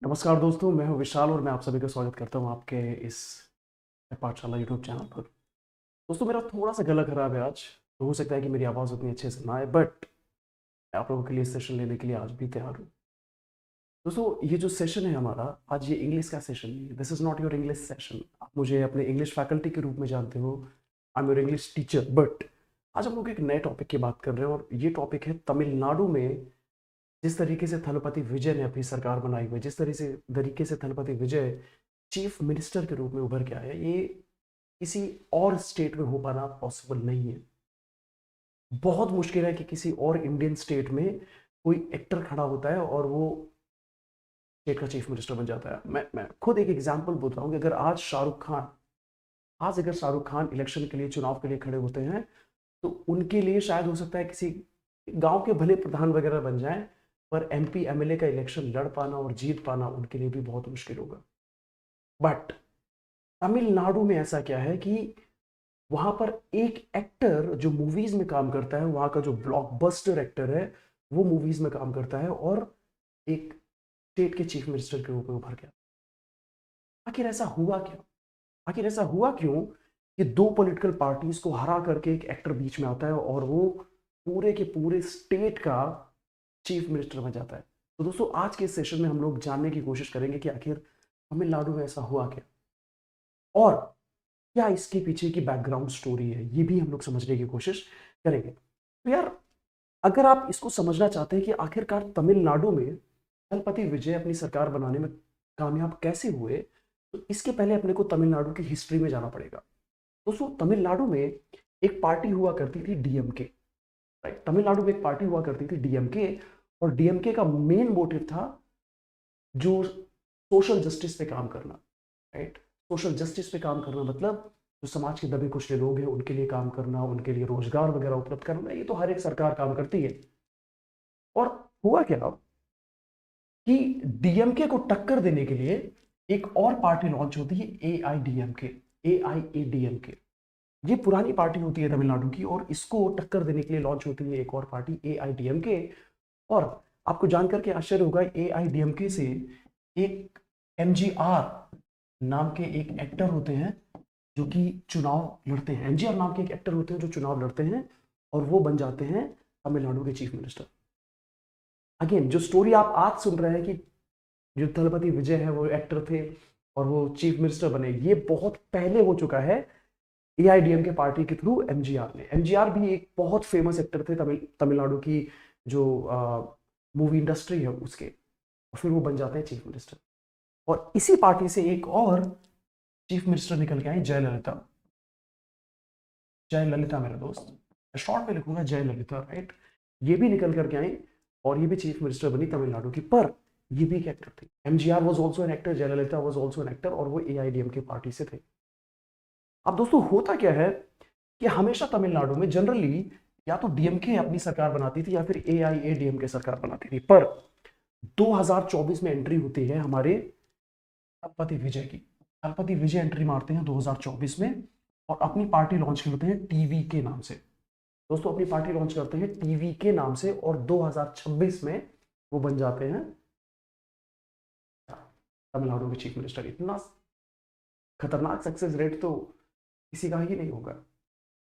नमस्कार दोस्तों, मैं हूं विशाल और मैं आप सभी का स्वागत करता हूं आपके इस पाठशाला यूट्यूब चैनल पर। दोस्तों, मेरा थोड़ा सा गला खराब है आज, तो हो सकता है कि मेरी आवाज़ उतनी अच्छे से ना आए, बट मैं आप लोगों के लिए सेशन लेने के लिए आज भी तैयार हूं। दोस्तों, ये जो सेशन है हमारा आज, ये इंग्लिश का सेशन नहीं है। This is not your English session. आप मुझे अपने इंग्लिश फैकल्टी के रूप में जानते हो। I am your English teacher. But आज हम लोग एक नए टॉपिक की बात कर रहे हैं और ये टॉपिक है तमिलनाडु में जिस तरीके से थलपति विजय ने अपनी सरकार बनाई हुई, जिस तरीके से थलपति विजय चीफ मिनिस्टर के रूप में उभर के आया, ये किसी और स्टेट में हो पाना पॉसिबल नहीं है। बहुत मुश्किल है कि किसी और इंडियन स्टेट में कोई एक्टर खड़ा होता है और वो स्टेट का चीफ मिनिस्टर बन जाता है। मैं खुद एक एग्जांपल बोल रहा हूँ कि अगर शाहरुख खान इलेक्शन के लिए, चुनाव के लिए खड़े होते हैं, तो उनके लिए शायद हो सकता है किसी गांव के भले प्रधान वगैरह बन जाएं, पर एमपी एमएलए का इलेक्शन लड़ पाना और जीत पाना उनके लिए भी बहुत मुश्किल होगा। बट तमिलनाडु में ऐसा क्या है कि वहां पर एक एक्टर जो मूवीज में काम करता है, वहां का जो ब्लॉकबस्टर एक्टर है, वो मूवीज में काम करता है और एक स्टेट के चीफ मिनिस्टर के रूप में उभर गया। आखिर ऐसा हुआ क्या? आखिर ऐसा हुआ क्यों कि दो पॉलिटिकल पार्टीज को हरा करके एक एक्टर बीच में आता है और वो पूरे के पूरे स्टेट का चीफ मिनिस्टर बन जाता है? तो दोस्तों, आज के इस सेशन में हम लोग जानने की कोशिश करेंगे कि आखिर तमिलनाडु में ऐसा हुआ क्या और क्या इसके पीछे की बैकग्राउंड स्टोरी है, ये भी हम लोग समझने की कोशिश करेंगे। तो यार, अगर आप इसको समझना चाहते हैं कि आखिरकार तमिलनाडु में दलपति विजय अपनी सरकार बनाने में कामयाब कैसे हुए, तो इसके पहले अपने को तमिलनाडु की हिस्ट्री में जाना पड़ेगा। दोस्तों, तमिलनाडु में एक पार्टी हुआ करती थी, डीएमके। राइट, तमिलनाडु में एक पार्टी हुआ करती थी, डीएमके। और डीएमके का मेन मोटिव था जो सोशल जस्टिस पे काम करना। राइट, सोशल जस्टिस पे काम करना मतलब जो समाज के दबे कुचले लोग हैं उनके लिए काम करना, उनके लिए रोजगार वगैरह उपलब्ध करना। ये तो हर एक सरकार काम करती है। और हुआ क्या कि डीएमके को टक्कर देने के लिए एक और पार्टी लॉन्च होती है, एआईडीएमके, एआईएडीएमके। ये पुरानी पार्टी होती है तमिलनाडु की और इसको टक्कर देने के लिए लॉन्च होती है एक और पार्टी, एआईडीएमके। और आपको जानकर के आश्चर्य होगा, एआईडीएमके से एक एमजीआर नाम के एक एक्टर होते हैं जो कि चुनाव लड़ते हैं। एमजीआर नाम के एक एक्टर होते हैं जो चुनाव लड़ते हैं और वो बन जाते हैं तमिलनाडु के चीफ मिनिस्टर। अगेन, जो स्टोरी आप आज सुन रहे हैं कि जो दलपति विजय है वो एक्टर थे और वो चीफ मिनिस्टर बने, ये बहुत पहले हो चुका है एआईडीएम के पार्टी के थ्रू एमजीआर ने। एमजीआर भी एक बहुत फेमस एक्टर थे तमिलनाडु की जो मूवी इंडस्ट्री है उसके, और फिर वो बन जाते हैं चीफ मिनिस्टर। और इसी पार्टी से एक और चीफ मिनिस्टर निकल के आए, जयललिता। जयललिता मेरा दोस्त, शॉर्ट में लिखूंगा जयललिता। राइट, ये भी निकल करके आई और ये भी चीफ मिनिस्टर बनी तमिलनाडु की। पर ये भी एक एक्टर थी। MGR was also an actor, Jayalalithaa was also an actor, और वो एआईडीएम के पार्टी से थे। अब दोस्तों, होता क्या है कि हमेशा तमिलनाडु में जनरली या तो डीएमके अपनी सरकार बनाती थी या फिर एआईएडीएमके सरकार बनाती थी। पर 2024 में एंट्री होती है हमारे दलपति विजय की। दलपति विजय एंट्री मारते हैं 2024 में और अपनी पार्टी लॉन्च करते हैं टीवी के नाम से। दोस्तों, अपनी पार्टी लॉन्च करते हैं टीवी के नाम से और 2026 में वो बन जाते हैं तमिलनाडु के चीफ मिनिस्टर। इतना खतरनाक सक्सेस रेट तो किसी का ही नहीं होगा।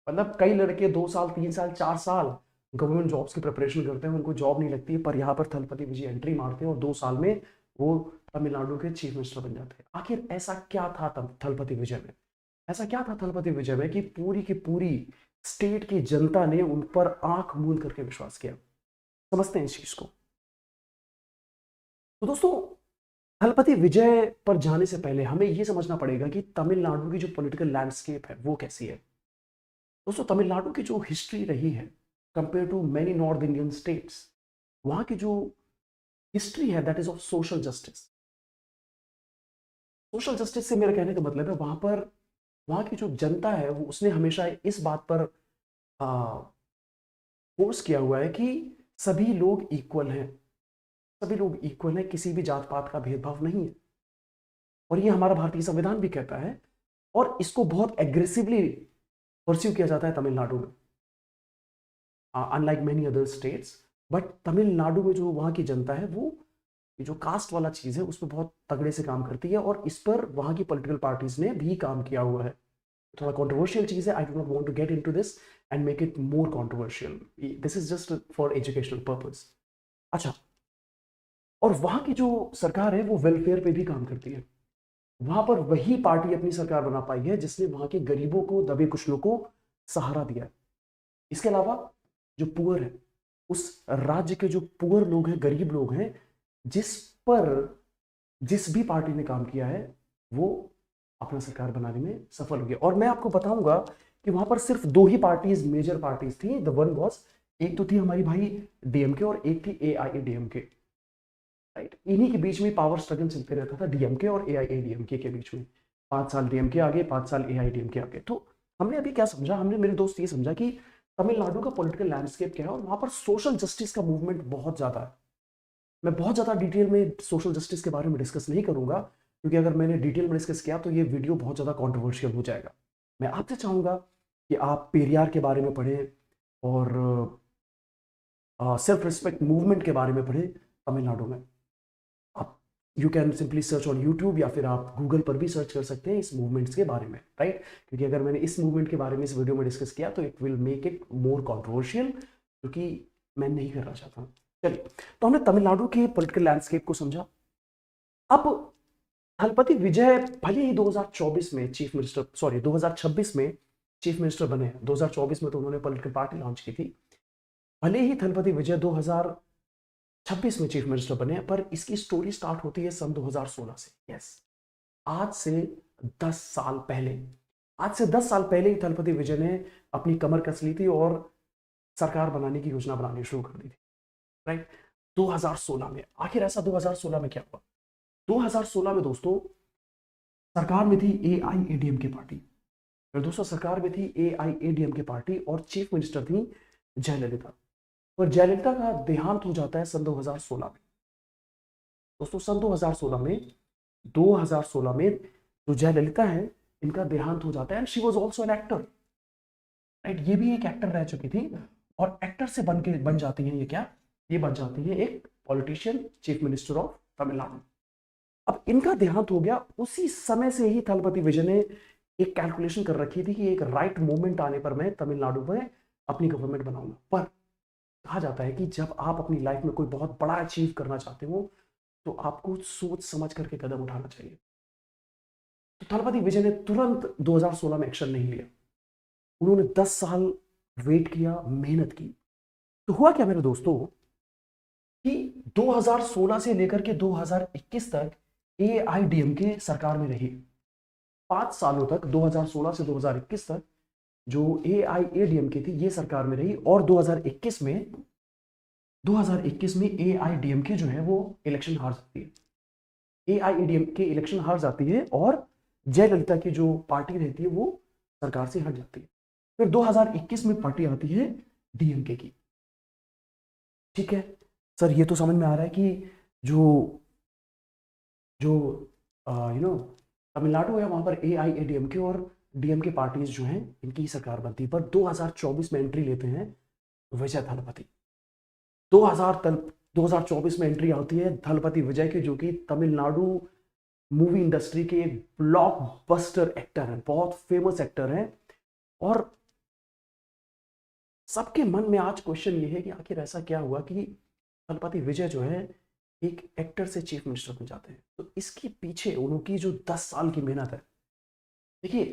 मतलब कई लड़के 2 साल, 3 साल, 4 साल गवर्नमेंट जॉब्स की प्रिपरेशन करते हैं, उनको जॉब नहीं लगती है, पर यहाँ पर थलपति विजय एंट्री मारते हैं और 2 साल में वो तमिलनाडु के चीफ मिनिस्टर बन जाते हैं। आखिर ऐसा क्या था थलपति विजय में? ऐसा क्या था थलपति विजय में कि पूरी की पूरी स्टेट की जनता ने उन पर आंख मूंद करके विश्वास किया? समझते हैं इस चीज को। तो दोस्तों, थलपति विजय पर जाने से पहले हमें यह समझना पड़ेगा कि तमिलनाडु की जो पॉलिटिकल लैंडस्केप है वो कैसी है। दोस्तों, तमिलनाडु की जो हिस्ट्री रही है compare to many north Indian states, वहां की जो हिस्ट्री है that is of social justice. Social justice से मेरा कहने का मतलब है वहां की जो जनता है वो उसने हमेशा इस बात पर फोर्स किया हुआ है कि सभी लोग इक्वल हैं। सभी लोग इक्वल हैं, किसी भी जात पात का भेदभाव नहीं है। और ये हमारा भारतीय संविधान भी कहता है और इसको बहुत एग्रेसिवली परस्यू किया जाता है तमिलनाडु में, unlike many other states. But Tamil Nadu में जो वहां की जनता है वो ये जो कास्ट वाला चीज़ है उस पर बहुत तगड़े से काम करती है, और इस पर वहाँ की पॉलिटिकल पार्टीज ने भी काम किया हुआ है। थोड़ा कंट्रोवर्शियल चीज़ है, I do not want to get into this and make it more controversial, this is just for educational purpose. अच्छा, और वहाँ की जो सरकार है वो वेलफेयर पे भी काम करती है। वहां पर वही पार्टी अपनी सरकार बना पाई है जिसने वहां के गरीबों को, दबे कुचलों को सहारा दिया है। इसके अलावा जो पुअर है, उस राज्य के जो पुअर लोग हैं, गरीब लोग हैं, जिस पर जिस भी पार्टी ने काम किया है वो अपना सरकार बनाने में सफल हो गया। और मैं आपको बताऊंगा कि वहां पर सिर्फ दो ही पार्टीज, मेजर पार्टीज थी। द वन वॉज, एक तो थी हमारी भाई डीएमके और एक थी एआईएडीएमके, राइट। इन्हीं के बीच में पावर स्ट्रगल चलते रहता था, डीएमके और एआईएडीएमके के बीच में। 5 साल डीएमके आगे, 5 साल एआईएडीएमके आगे। तो हमने अभी क्या समझा, हमने, मेरे दोस्त ये समझा कि तमिलनाडु का पॉलिटिकल लैंडस्केप क्या है, और वहां पर सोशल जस्टिस का मूवमेंट बहुत ज्यादा है। मैं बहुत ज़्यादा डिटेल में सोशल जस्टिस के बारे में डिस्कस नहीं करूंगा, क्योंकि अगर मैंने डिटेल में डिस्कस किया तो ये वीडियो बहुत ज़्यादा कंट्रोवर्शियल हो जाएगा। मैं आपसे चाहूँगा कि आप पेरियार के बारे में पढ़ें और सेल्फ रिस्पेक्ट मूवमेंट के बारे में पढ़ें तमिलनाडु में। आप, you can simply search on YouTube, या फिर आप गूगल पर भी सर्च कर सकते हैं इस मूवमेंट्स के बारे में, राइट। क्योंकि अगर मैंने इस मूवमेंट के बारे में इस वीडियो में डिस्कस किया तो it will make it more controversial, क्योंकि मैं नहीं करना चाहता। चलिए, तो हमने तमिलनाडु के पॉलिटिकल लैंडस्केप को समझा। अब थलपति विजय भले ही 2024 में चीफ मिनिस्टर, सॉरी 2026 में चीफ मिनिस्टर बने हैं, 2024 में तो उन्होंने पॉलिटिकल पार्टी लॉन्च की थी। भले ही थलपति विजय 2026 में चीफ मिनिस्टर बने, पर इसकी स्टोरी स्टार्ट होती है सन 2016 से। यस, आज से 10 साल पहले, आज से 10 साल पहले ही थलपति विजय ने अपनी कमर कस ली थी और सरकार बनाने की योजना बनानी शुरू कर दी थी, राइट। 2016 में आखिर ऐसा 2016 में क्या हुआ? 2016 में दोस्तों सरकार में थी एआईएडीएमके पार्टी, फिर दोस्तों सरकार में थी एआईएडीएमके पार्टी, और चीफ मिनिस्टर थी जयललिता। और जयललिता का देहांत हो जाता है सन 2016 में। दोस्तों सन 2016 में जो जयललिता है, इनका देहांत हो जाता है, and she was also an actor, right. ये भी एक एक्टर रह चुकी थी, और एक्टर से बन जाती हैं ये क्या, ये बन जाती है एक politician, chief minister of Tamil Nadu. अब इनका देहांत हो गया, उसी समय से ही थलपति विजय ने एक कैलकुलेशन कर रखी थी कि एक राइट मोमेंट आने पर मैं तमिलनाडु में अपनी गवर्नमेंट बनाऊंगा। पर कहा जाता है कि जब आप अपनी लाइफ में कोई बहुत बड़ा अचीव करना चाहते हो तो आपको सोच समझ करके कदम उठाना चाहिए। तो थलपति विजय ने तुरंत 2016 में एक्शन नहीं लिया, उन्होंने 10 साल वेट किया, मेहनत की। तो हुआ क्या मेरे दोस्तों कि 2016 से लेकर के 2021 तक एआईडीएमके सरकार में रही। 5 सालों तक, 2016 से 2021 तक जो एआईएडीएमके थी ये सरकार में रही, और 2021 में एआईडीएमके जो है वो इलेक्शन हार जाती है। एआईएडीएमके इलेक्शन हार जाती है और जयललिता की जो पार्टी रहती है वो सरकार से हट जाती है। फिर 2021 में पार्टी आती है डीएमके की। ठीक है सर, ये तो समझ में आ रहा है कि जो जो तमिलनाडु है वहां पर एआईएडीएमके और डीएमके पार्टीज जो हैं इनकी ही सरकार बनती है। पर 2024 में एंट्री लेते हैं विजय थलपति। 2024 में एंट्री आती है थलपति विजय की, जो कि तमिलनाडु मूवी इंडस्ट्री के एक ब्लॉकबस्टर एक्टर हैं, बहुत फेमस एक्टर हैं। और सबके मन में आज क्वेश्चन ये है कि आखिर ऐसा क्या हुआ कि थलपति विजय जो है एक एक्टर से चीफ मिनिस्टर बन जाते हैं। तो इसके पीछे उनकी जो 10 साल की मेहनत है। देखिए,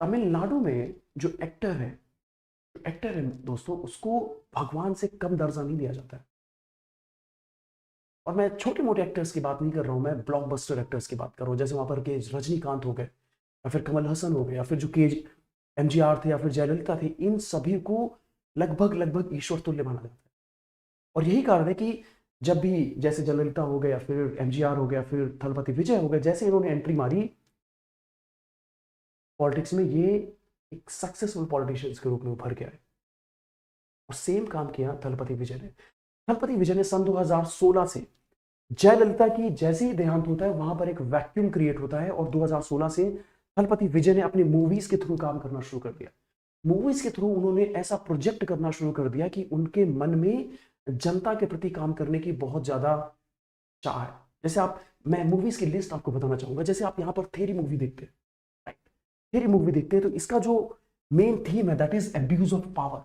तमिलनाडु में जो एक्टर है दोस्तों, उसको भगवान से कम दर्जा नहीं दिया जाता है। और मैं छोटे मोटे एक्टर्स की बात नहीं कर रहा हूं, मैं ब्लॉकबस्टर एक्टर्स की बात कर रहा हूं, जैसे वहां पर के रजनीकांत हो गए, या फिर कमल हसन हो गए, या फिर जो के एमजीआर थे, या फिर जयललिता थी। इन सभी को लगभग ईश्वर तुल्य माना जाता है। और यही कारण है कि जब भी, जैसे जयललिता हो गए, या फिर एमजीआर हो गया, फिर थलपति विजय हो गए, जैसे इन्होंने एंट्री मारी पॉलिटिक्स में, ये एक सक्सेसफुल पॉलिटिशियंस के रूप में उभर के आए। और सेम काम किया थलपति विजय ने। थलपति विजय ने सन 2016 से जयललिता की जैसे ही देहांत होता है वहां पर एक वैक्यूम क्रिएट होता है, और 2016 से थलपति विजय ने अपनी मूवीज के थ्रू काम करना शुरू कर दिया। मूवीज के थ्रू उन्होंने ऐसा प्रोजेक्ट करना शुरू कर दिया कि उनके मन में जनता के प्रति काम करने की बहुत ज्यादा चाह है। जैसे मैं मूवीज की लिस्ट आपको बताना चाहूंगा। जैसे आप यहाँ पर थेरी मूवी देखते हैं, राइट? थेरी मूवी देखते हैं तो इसका जो मेन थीम है that is abuse of power,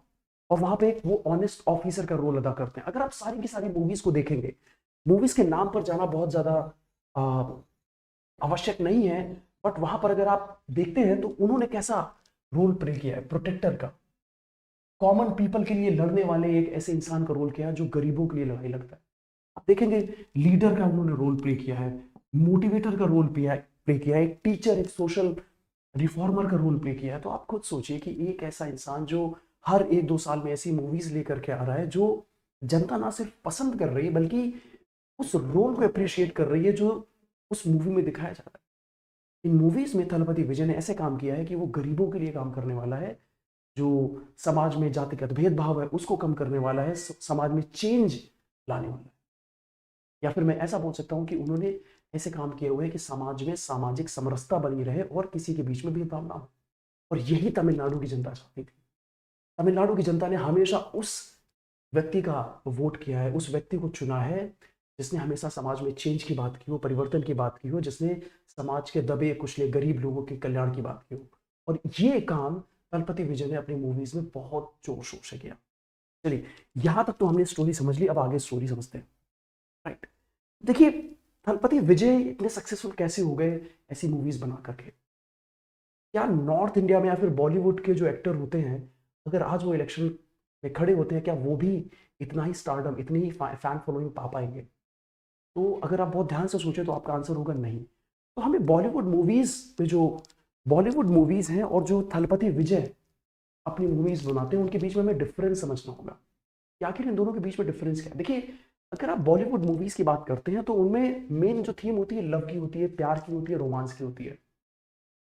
और वहां पे एक वो ऑनेस्ट ऑफिसर का रोल अदा करते हैं। अगर आप सारी की सारी मूवीज को देखेंगे, मूवीज के नाम पर जाना बहुत ज्यादा आवश्यक नहीं है, बट वहां पर अगर आप देखते हैं तो उन्होंने कैसा रोल प्ले किया है, प्रोटेक्टर का, कॉमन पीपल के लिए लड़ने वाले एक ऐसे इंसान का रोल किया है जो गरीबों के लिए लड़ाई लड़ता है। आप देखेंगे लीडर का उन्होंने रोल प्ले किया है, मोटिवेटर का रोल प्ले किया है, एक टीचर, एक सोशल रिफॉर्मर का रोल प्ले किया है। तो आप खुद सोचिए कि एक ऐसा इंसान जो हर 1-2 साल में ऐसी मूवीज लेकर के आ रहा है जो जनता ना सिर्फ पसंद कर रही है बल्कि उस रोल को अप्रिशिएट कर रही है जो उस मूवी में दिखाया जा रहा है। इन मूवीज में थलपति विजय ने ऐसे काम किया है कि वो गरीबों के लिए काम करने वाला है, जो समाज में जातिगत भेदभाव है उसको कम करने वाला है, समाज में चेंज लाने वाला है। या फिर मैं ऐसा बोल सकता हूं कि उन्होंने ऐसे काम किए हुए हैं कि समाज में सामाजिक समरसता बनी रहे और किसी के बीच में भेदभाव ना हो। और यही तमिलनाडु की जनता चाहती थी। तमिलनाडु की जनता ने हमेशा उस व्यक्ति का वोट किया है, उस व्यक्ति को चुना है जिसने हमेशा समाज में चेंज की बात की हो, परिवर्तन की बात की हो, जिसने समाज के दबे कुचले गरीब लोगों के कल्याण की बात की हो। और ये काम तलपति विजय ने अपनी मूवीज में बहुत जोर शोर से किया। चलिए, यहां तक तो हमने स्टोरी समझ ली, अब आगे स्टोरी समझते हैं, राइट? देखिए, थलपति विजय इतने सक्सेसफुल कैसे हो गए ऐसी मूवीज बना करके? क्या नॉर्थ इंडिया में या फिर बॉलीवुड के जो एक्टर होते हैं, अगर आज वो इलेक्शन में खड़े होते हैं, क्या वो भी इतना ही स्टारडम, इतनी ही फैन फॉलोइंग पा पाएंगे? तो अगर आप बहुत ध्यान से सोचें तो आपका आंसर होगा नहीं। तो हमें बॉलीवुड मूवीज में जो बॉलीवुड मूवीज हैं और जो थलपति विजय अपनी मूवीज बनाते हैं उनके बीच में हमें डिफरेंस समझना होगा कि आखिर इन दोनों के बीच में डिफरेंस क्या है। देखिए, अगर आप बॉलीवुड मूवीज की बात करते हैं तो उनमें मेन जो थीम होती है लव की होती है, प्यार की होती है, रोमांस की होती है।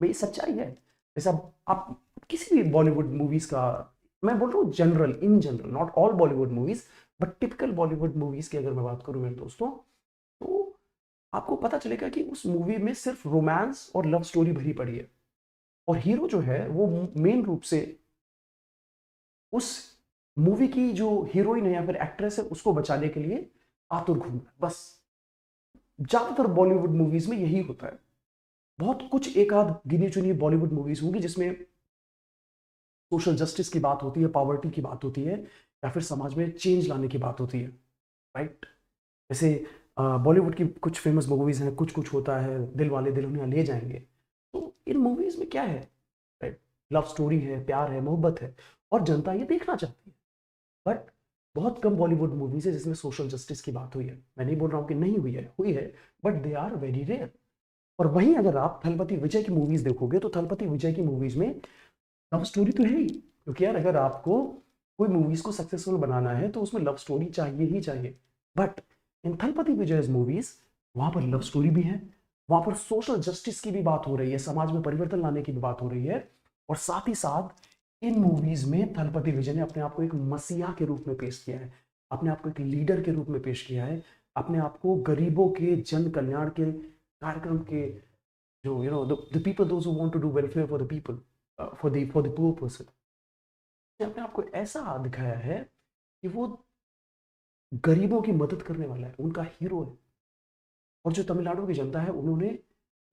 भाई सच्चाई है। जैसा आप किसी भी बॉलीवुड मूवीज का, मैं बोल रहा हूँ general, in general, not all Bollywood movies but typical Bollywood movies की अगर मैं बात करूं मेरे दोस्तों, तो आपको पता चलेगा कि उस मूवी में सिर्फ रोमांस और लव स्टोरी भरी पड़ी है, और हीरो जो है वो मेन रूप से उस मूवी की जो हीरोइन है या फिर एक्ट्रेस है उसको बचाने के लिए आतुर घूम रहा है। बस ज्यादातर बॉलीवुड मूवीज में यही होता है। बहुत कुछ एक आध गिनी चुनी बॉलीवुड मूवीज होंगी जिसमें सोशल जस्टिस की बात होती है, पॉवर्टी की बात होती है, या फिर समाज में चेंज लाने की बात होती है, राइट? जैसे बॉलीवुड की कुछ फेमस मूवीज हैं, कुछ कुछ होता है, दिल वाले दुल्हनिया ले जाएंगे। तो इन मूवीज में क्या है, राइट? लव स्टोरी है, प्यार है, मोहब्बत है, और जनता ये देखना चाहती है। बट बहुत कम बॉलीवुड मूवीज है जिसमें सोशल जस्टिस की बात हुई है। मैं नहीं बोल रहा हूँ कि नहीं हुई है, हुई है, but they are very rare. और वहीं अगर आप थलपति विजय की मूवीज देखोगे तो थलपति विजय की मूवीज में लव स्टोरी तो है ही, क्योंकि यार अगर आपको कोई मूवीज को सक्सेसफुल बनाना है तो उसमें लव स्टोरी चाहिए ही चाहिए। But in Thalapathy Vijay movies वहां पर लव स्टोरी भी है, वहां पर सोशल जस्टिस की भी बात हो रही है, समाज में परिवर्तन लाने की भी बात हो रही है, और साथ ही साथ इन मूवीज में थलपति विजय ने अपने आप को एक मसीहा के रूप में पेश किया है, अपने आप को एक लीडर के रूप में पेश किया है, अपने आप को गरीबों के जन कल्याण के कार्यक्रम के, जो the people those who want to do welfare for the people, for the poor person, ने अपने आप को ऐसा दिखाया है कि वो गरीबों की मदद करने वाला है, उनका हीरो है। और जो तमिलनाडु की जनता है उन्होंने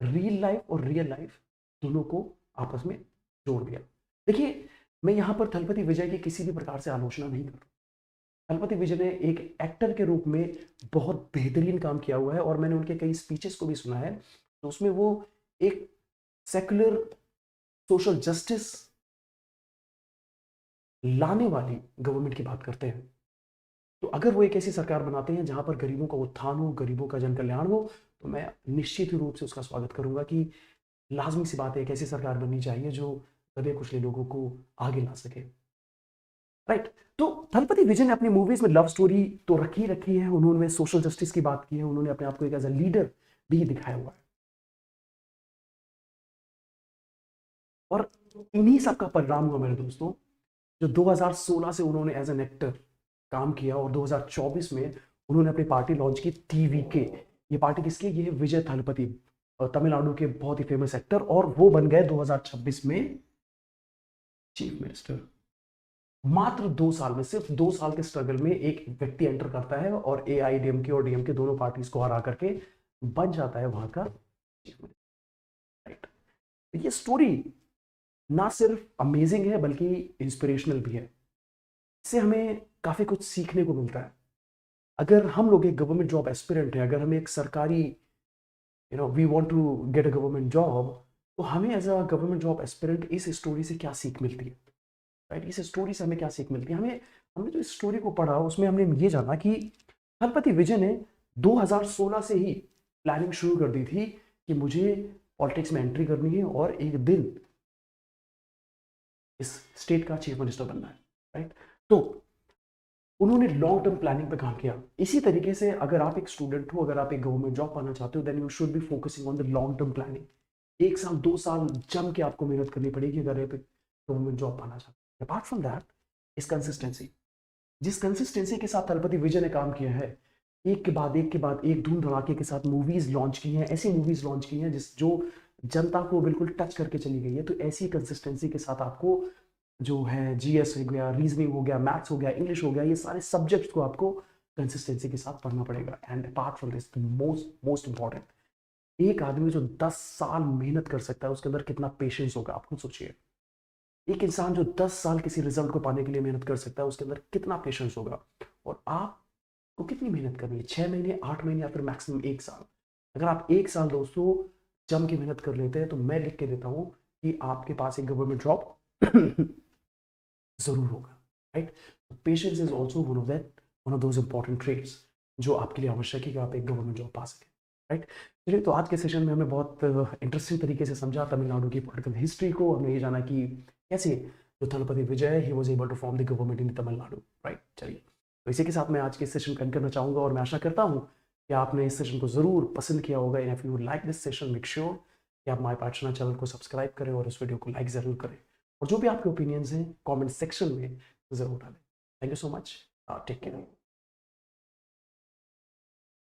रियल लाइफ और रियल लाइफ दोनों को आपस में जोड़ दिया। देखिए, मैं यहाँ पर थलपति विजय की किसी भी प्रकार से आलोचना नहीं कर रहा। थलपति विजय ने एक एक्टर के रूप में बहुत बेहतरीन काम किया हुआ है, और मैंने उनके कई स्पीचेस को भी सुना है, तो उसमें वो एक सेक्युलर सोशल जस्टिस लाने वाली गवर्नमेंट की बात करते हैं। तो अगर वो एक ऐसी सरकार बनाते हैं जहां पर गरीबों का उत्थान हो, गरीबों का जन कल्याण हो, तो मैं निश्चित रूप से उसका स्वागत करूंगा कि लाजमी सी बात है, एक ऐसी सरकार बननी चाहिए जो दबे कुचले लोगों को आगे ला सके, राइट? तो थलपति विजय ने अपनी मूवीज में लव स्टोरी तो रखी है, उन्होंने सोशल जस्टिस की बात की है, उन्होंने अपने आप को एक एज अ लीडर भी दिखाया हुआ है, और इन्हीं सब का परिणाम हुआ मेरे दोस्तों, जो 2016 से उन्होंने एज एन एक्टर काम किया, और 2024 में उन्होंने अपनी पार्टी लॉन्च की, टीवीके। ये पार्टी किसकी? ये है विजय थलपति, तमिलनाडु के बहुत ही फेमस एक्टर, और वो बन गए 2026 में चीफ मिनिस्टर। मात्र 2 साल में, सिर्फ 2 साल के स्ट्रगल में एक व्यक्ति एंटर करता है और एआईएडीएमके और डीएमके दोनों पार्टीज को हरा करके बन जाता है वहां का चीफ मिनिस्टर, राइट। ये स्टोरी ना सिर्फ अमेजिंग है बल्कि इंस्पिरेशनल भी है। इससे हमें काफी कुछ सीखने को मिलता है। अगर हम लोग एक गवर्नमेंट जॉब एस्पिरेंट है, अगर हमें एक सरकारी we want to get a government job, तो हमें as a government job aspirant इस स्टोरी से क्या सीख मिलती है, राइट। इस स्टोरी से हमें क्या सीख मिलती है? हमने जो इस स्टोरी को पढ़ा उसमें हमने ये जाना कि थलपति विजय ने 2016 से ही प्लानिंग शुरू कर दी थी कि मुझे पॉलिटिक्स में एंट्री करनी है और एक दिन इस स्टेट का चीफ मिनिस्टर बनना है, राइट। तो उन्होंने लॉन्ग टर्म प्लानिंग पे काम किया। इसी तरीके से अगर आप एक स्टूडेंट हो, अगर आप एक गवर्नमेंट जॉब पाना चाहते हो, then you should be focusing on the long term planning. 1 साल 2 साल जम के आपको मेहनत करनी पड़ेगी अगर आप गवर्नमेंट जॉब पाना चाहते हो। Apart from that is consistency. जिस कंसिस्टेंसी के साथ थलपति विजय ने काम किया है, एक के बाद एक के बाद एक धूम धड़ाके के साथ मूवीज लॉन्च की हैं, ऐसी मूवीज लॉन्च की हैं जो जनता को बिल्कुल टच करके चली गई है। तो ऐसी कंसिस्टेंसी के साथ आपको जो है जीएस हो गया, रीजनिंग हो गया, मैथ्स हो गया, इंग्लिश हो गया, ये सारे सब्जेक्ट्स को आपको कंसिस्टेंसी के साथ पढ़ना पड़ेगा। And apart from this most important, एक आदमी जो 10 साल मेहनत कर सकता है उसके अंदर कितना पेशेंस होगा, आप खुद सोचिए। एक इंसान जो 10 साल किसी रिजल्ट को पाने के लिए मेहनत कर सकता है उसके अंदर कितना पेशेंस होगा। और आपको कितनी मेहनत करनी है? 6 महीने, 8 महीने या फिर मैक्सिमम 1 साल। अगर आप 1 साल दोस्तों जम के मेहनत कर लेते हैं तो मैं लिख के देता हूं कि आपके पास एक गवर्नमेंट जॉब जरूर होगा, right. Patience is also one of those important traits जो आपके लिए आवश्यक है कि आप एक गवर्नमेंट जॉब पा सकें, राइट। चलिए, तो आज के सेशन में हमने बहुत इंटरेस्टिंग तरीके से समझा तमिलनाडु की पॉलिटिकल हिस्ट्री को। हमने ये जाना कि कैसे जो थलपति विजय है, he was able to form the government in Tamil Nadu, right. चलिए, तो इसी के साथ मैं आज के सेशन को एंड करना चाहूँगा और मैं आशा करता हूँ कि आपने इस सेशन को ज़रूर पसंद किया होगा। And if you like this session, make sure कि आप माय पार्टनर चैनल को सब्सक्राइब करें और इस वीडियो को लाइक ज़रूर करें। और जो भी आपके ओपिनियंस हैं कमेंट सेक्शन में ज़रूर डालें। Thank you so much, take care.